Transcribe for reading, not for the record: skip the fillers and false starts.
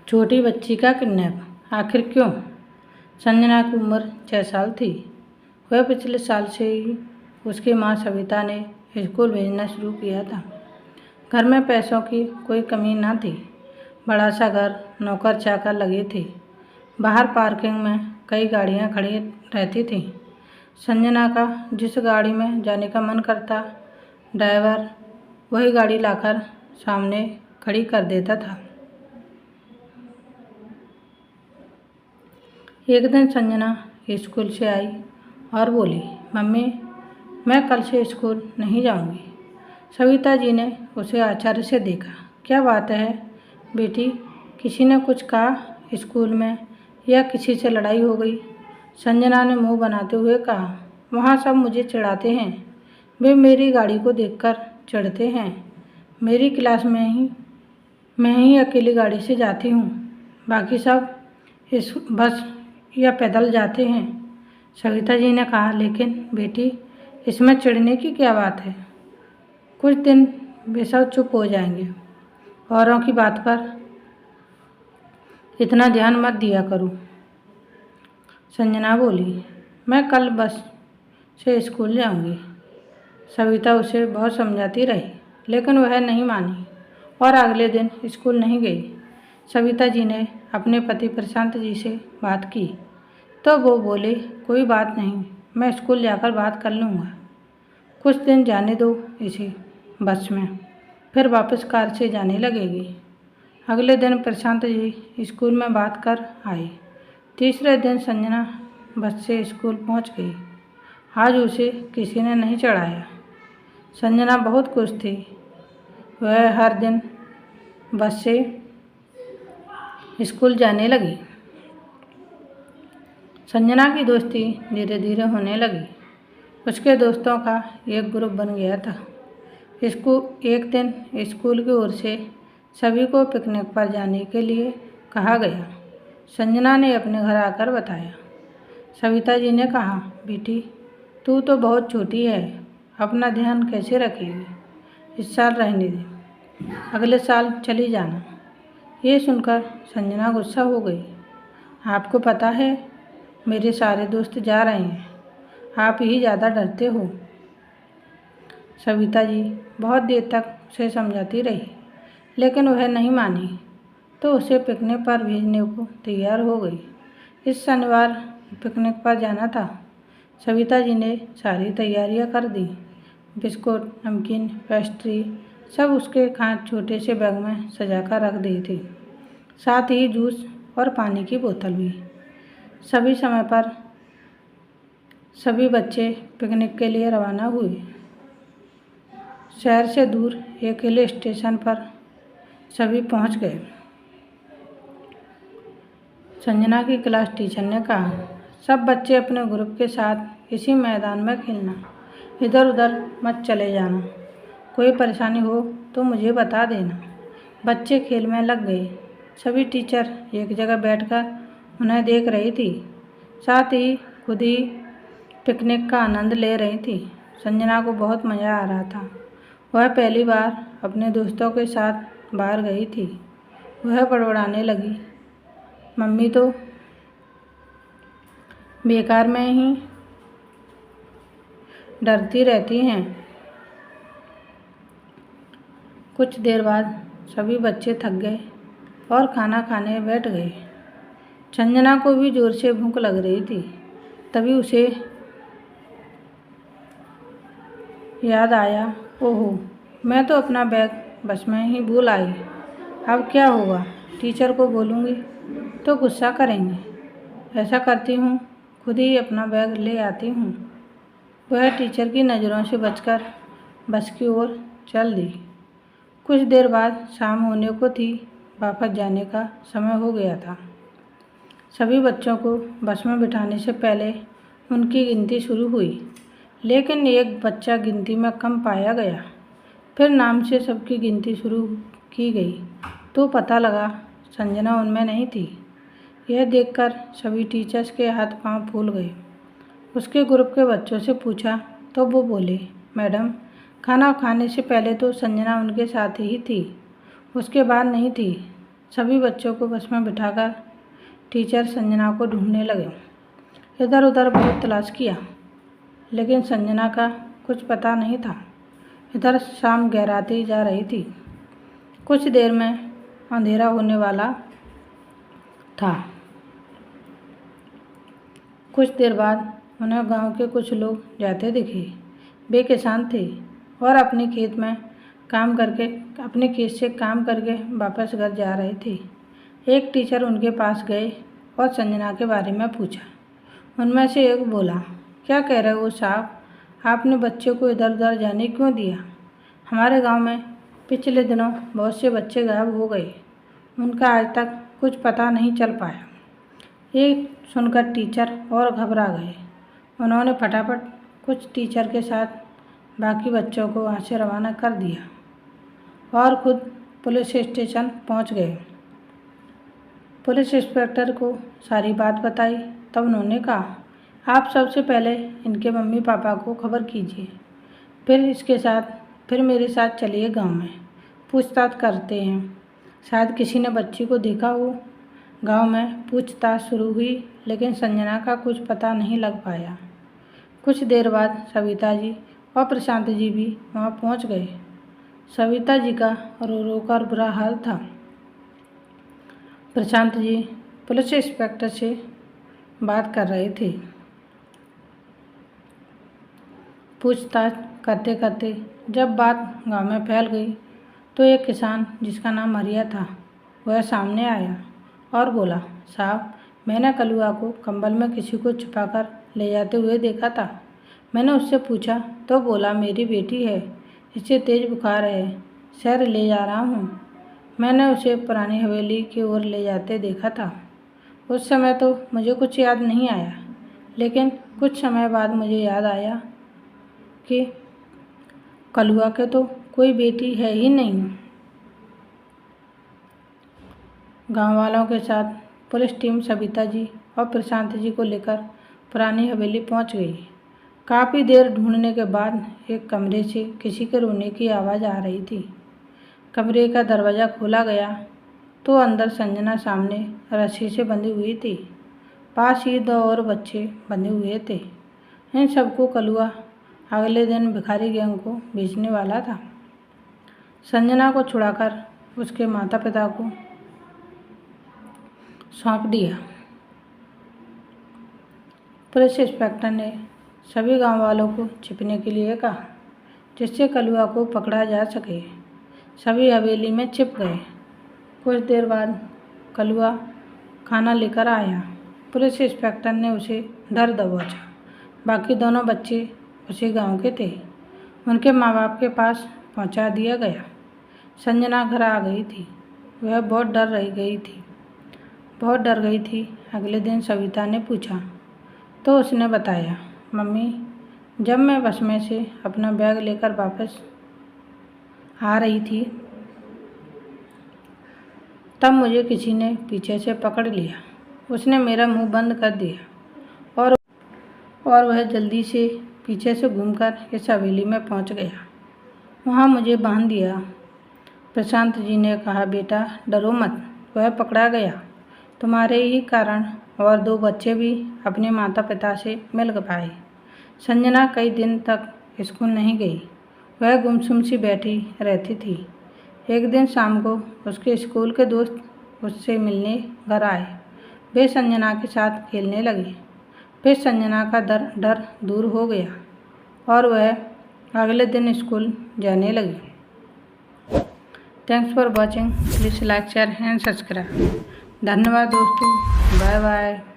छोटी बच्ची का किडनैप आखिर क्यों? संजना की उम्र 6 साल थी। वह पिछले साल से ही उसकी मां सविता ने स्कूल भेजना शुरू किया था। घर में पैसों की कोई कमी न थी। बड़ा सा घर, नौकर चाकर लगे थे। बाहर पार्किंग में कई गाड़ियां खड़ी रहती थीं। संजना का जिस गाड़ी में जाने का मन करता, ड्राइवर वही गाड़ी लाकर सामने खड़ी कर देता था। एक दिन संजना स्कूल से आई और बोली, मम्मी, मैं कल से स्कूल नहीं जाऊंगी। सविता जी ने उसे आश्चर्य से देखा। क्या बात है बेटी, किसी ने कुछ कहा स्कूल में या किसी से लड़ाई हो गई? संजना ने मुंह बनाते हुए कहा, वहाँ सब मुझे चिढ़ाते हैं। वे मेरी गाड़ी को देखकर चिढ़ते हैं। मेरी क्लास में मैं ही अकेली गाड़ी से जाती हूँ, बाकी सब इस बस या पैदल जाते हैं। सविता जी ने कहा, लेकिन बेटी, इसमें चिढ़ने की क्या बात है? कुछ दिन वे सब चुप हो जाएंगे। औरों की बात पर इतना ध्यान मत दिया करो। संजना बोली, मैं कल बस से स्कूल जाऊंगी। सविता उसे बहुत समझाती रही, लेकिन वह नहीं मानी और अगले दिन स्कूल नहीं गई। सविता जी ने अपने पति प्रशांत जी से बात की तो वो बोले, कोई बात नहीं, मैं स्कूल जाकर बात कर लूँगा। कुछ दिन जाने दो इसे बस में, फिर वापस कार से जाने लगेगी। अगले दिन प्रशांत जी स्कूल में बात कर आए। तीसरे दिन संजना बस से स्कूल पहुंच गई। आज उसे किसी ने नहीं चढ़ाया। संजना बहुत खुश थी। वह हर दिन बस से स्कूल जाने लगी। संजना की दोस्ती धीरे धीरे होने लगी। उसके दोस्तों का एक ग्रुप बन गया था। एक दिन स्कूल की ओर से सभी को पिकनिक पर जाने के लिए कहा गया। संजना ने अपने घर आकर बताया। सविता जी ने कहा, बेटी, तू तो बहुत छोटी है, अपना ध्यान कैसे रखेगी? इस साल रहने दे, अगले साल चली जाना। ये सुनकर संजना गुस्सा हो गई। आपको पता है, मेरे सारे दोस्त जा रहे हैं, आप ही ज़्यादा डरते हो। सविता जी बहुत देर तक उसे समझाती रही, लेकिन वह नहीं मानी तो उसे पिकनिक पर भेजने को तैयार हो गई। इस शनिवार पिकनिक पर जाना था। सविता जी ने सारी तैयारियां कर दी। बिस्कुट, नमकीन, पेस्ट्री सब उसके छोटे से बैग में सजाकर रख दी थी, साथ ही जूस और पानी की बोतल भी। सभी समय पर सभी बच्चे पिकनिक के लिए रवाना हुए। शहर से दूर एक हिल स्टेशन पर सभी पहुंच गए। संजना की क्लास टीचर ने कहा, सब बच्चे अपने ग्रुप के साथ इसी मैदान में खेलना, इधर उधर मत चले जाना। कोई परेशानी हो तो मुझे बता देना। बच्चे खेल में लग गए। सभी टीचर एक जगह बैठकर उन्हें देख रही थी, साथ ही खुद ही पिकनिक का आनंद ले रही थी। संजना को बहुत मज़ा आ रहा था। वह पहली बार अपने दोस्तों के साथ बाहर गई थी। वह बड़बड़ाने लगी, मम्मी तो बेकार में ही डरती रहती हैं। कुछ देर बाद सभी बच्चे थक गए और खाना खाने बैठ गए। संजना को भी जोर से भूख लग रही थी। तभी उसे याद आया, ओहो, मैं तो अपना बैग बस में ही भूल आई। अब क्या होगा? टीचर को बोलूँगी तो गुस्सा करेंगे। ऐसा करती हूँ, खुद ही अपना बैग ले आती हूँ। वह टीचर की नज़रों से बचकर बस की ओर चल दी। कुछ देर बाद शाम होने को थी। वापस जाने का समय हो गया था। सभी बच्चों को बस में बिठाने से पहले उनकी गिनती शुरू हुई, लेकिन एक बच्चा गिनती में कम पाया गया। फिर नाम से सबकी गिनती शुरू की गई तो पता लगा संजना उनमें नहीं थी। यह देखकर सभी टीचर्स के हाथ पांव फूल गए। उसके ग्रुप के बच्चों से पूछा तो वो बोले, मैडम, खाना खाने से पहले तो संजना उनके साथ ही थी, उसके बाद नहीं थी। सभी बच्चों को बस में बिठाकर टीचर संजना को ढूंढने लगे। इधर उधर बहुत तलाश किया, लेकिन संजना का कुछ पता नहीं था। इधर शाम गहराती जा रही थी। कुछ देर में अंधेरा होने वाला था। कुछ देर बाद उन्हें गांव के कुछ लोग जाते दिखे। वे किसान थे और अपने खेत से काम करके वापस घर जा रहे थे। एक टीचर उनके पास गए और संजना के बारे में पूछा। उनमें से एक बोला, क्या कह रहे हो साहब, आपने बच्चे को इधर उधर जाने क्यों दिया? हमारे गांव में पिछले दिनों बहुत से बच्चे गायब हो गए, उनका आज तक कुछ पता नहीं चल पाया। ये सुनकर टीचर और घबरा गए। उन्होंने फटाफट कुछ टीचर के साथ बाकी बच्चों को वहाँ से रवाना कर दिया और खुद पुलिस स्टेशन पहुँच गए। पुलिस इंस्पेक्टर को सारी बात बताई। तब उन्होंने कहा, आप सबसे पहले इनके मम्मी पापा को खबर कीजिए, फिर मेरे साथ चलिए गांव में, पूछताछ करते हैं, शायद किसी ने बच्ची को देखा हो। गांव में पूछताछ शुरू हुई, लेकिन संजना का कुछ पता नहीं लग पाया। कुछ देर बाद सविता जी और प्रशांत जी भी वहां पहुंच गए। सविता जी का रो रो कर बुरा हाल था। प्रशांत जी पुलिस इंस्पेक्टर से बात कर रहे थे। पूछताछ करते करते जब बात गांव में फैल गई तो एक किसान जिसका नाम मरिया था वह सामने आया और बोला, साहब, मैंने कलुआ को कंबल में किसी को छुपाकर ले जाते हुए देखा था। मैंने उससे पूछा तो बोला, मेरी बेटी है, इसे तेज बुखार है, शहर ले जा रहा हूँ। मैंने उसे पुरानी हवेली की ओर ले जाते देखा था। उस समय तो मुझे कुछ याद नहीं आया, लेकिन कुछ समय बाद मुझे याद आया कि कलुआ के तो कोई बेटी है ही नहीं। गांव वालों के साथ पुलिस टीम सविता जी और प्रशांत जी को लेकर पुरानी हवेली पहुंच गई। काफ़ी देर ढूंढने के बाद एक कमरे से किसी के रोने की आवाज़ आ रही थी। कमरे का दरवाज़ा खोला गया तो अंदर संजना सामने रस्सी से बंधी हुई थी। पास ही 2 और बच्चे बंधे हुए थे। इन सबको कलुआ अगले दिन भिखारी गैंग को बेचने वाला था। संजना को छुड़ाकर उसके माता पिता को सौंप दिया। पुलिस इंस्पेक्टर ने सभी गांव वालों को छिपने के लिए कहा, जिससे कलुआ को पकड़ा जा सके। सभी हवेली में छिप गए। कुछ देर बाद कलुआ खाना लेकर आया। पुलिस इंस्पेक्टर ने उसे डर दबोचा। बाकी दोनों बच्चे उसी गांव के थे। उनके माँ बाप के पास पहुंचा दिया गया। संजना घर आ गई थी। वह बहुत डर गई थी। अगले दिन सविता ने पूछा तो उसने बताया, मम्मी, जब मैं बस में से अपना बैग लेकर वापस आ रही थी तब मुझे किसी ने पीछे से पकड़ लिया। उसने मेरा मुंह बंद कर दिया और वह जल्दी से पीछे से घूमकर इस हवेली में पहुंच गया। वहां मुझे बांध दिया। प्रशांत जी ने कहा, बेटा डरो मत, वह पकड़ा गया। तुम्हारे ही कारण और 2 बच्चे भी अपने माता पिता से मिल पाए। संजना कई दिन तक स्कूल नहीं गई। वह गुमसुम सी बैठी रहती थी। एक दिन शाम को उसके स्कूल के दोस्त उससे मिलने घर आए। वे संजना के साथ खेलने लगे। फिर संजना का डर दूर हो गया और वह अगले दिन स्कूल जाने लगी। Thanks for watching. Please like, share and subscribe. धन्यवाद दोस्तों। Bye bye.